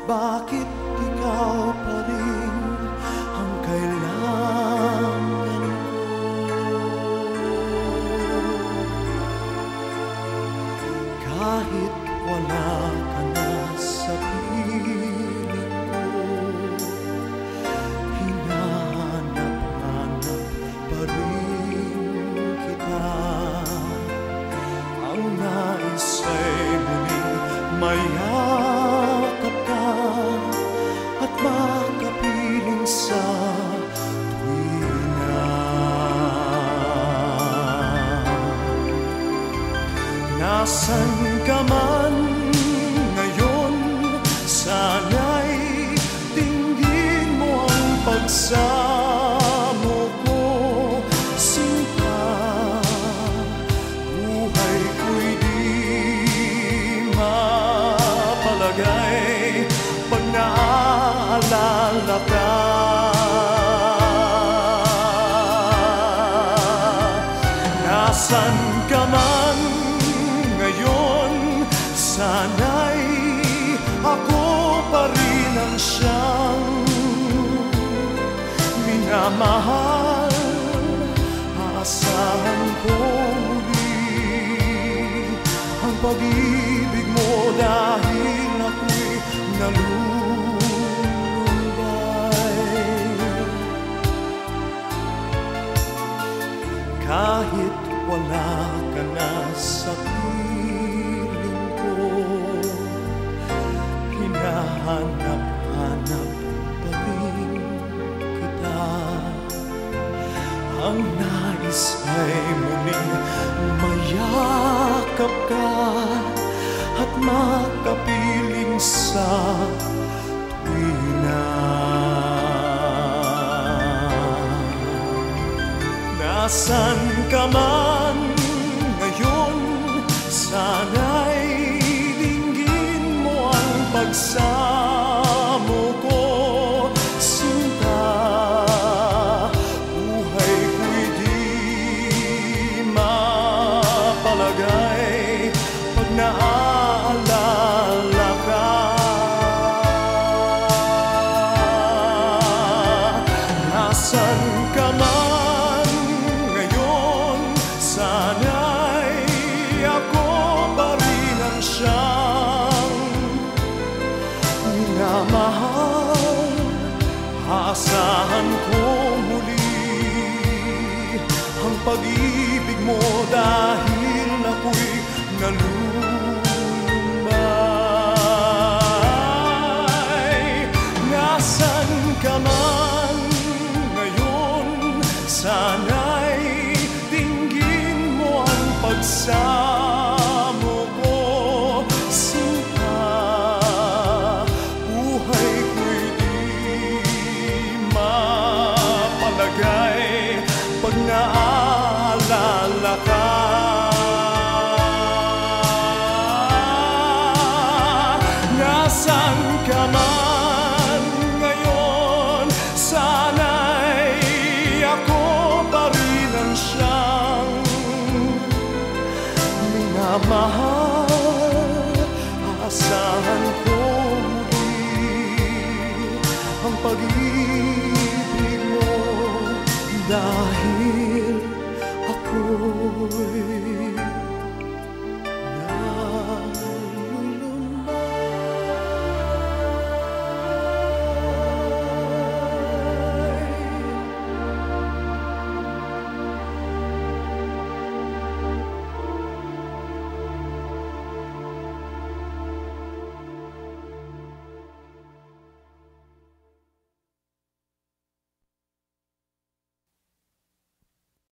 Bakit ikaw pa rin ang kailangan ko? Kahit wala ka na sa piling ko, hinahanap-hanap pa rin kita. Ang nais ay muling mayakap ka at makapiling sa tuwina. Nasaan ka man ngayon, sana'y tingin mo ang pagsamo ko, sinta. Buhay ko'y di mapalagay pag naaalala ka. Nasaan ka man ngayon, sana'y ako pa rin ang siyang minamahal. Aasahan ko muli ang pag-ibig mo dahil ako'y nalulumbay. Kahit wala ka na sa piling ko, hinahanap-hanap pa rin kita. Ang nais ay muling mayakap ka at makapiling sa tuwina. Nasaan ka man ngayon, sana'y dinggin mo ang pagsamo ko, sinta. Buhay ko'y di mapalagay pag naaalala ka. Nasaan ka man ngayon, sana'y ako pa rin ang siyang minamahal. Aasahan ko muli ang pag-ibig mo dahil ako'y nalulumbay. Nasaan ka man ngayon, sana'y dinggin mo ang pagsamo ko, sinta. Buhay ko'y di mapalagay pag naaalala ka. Nasaan ka man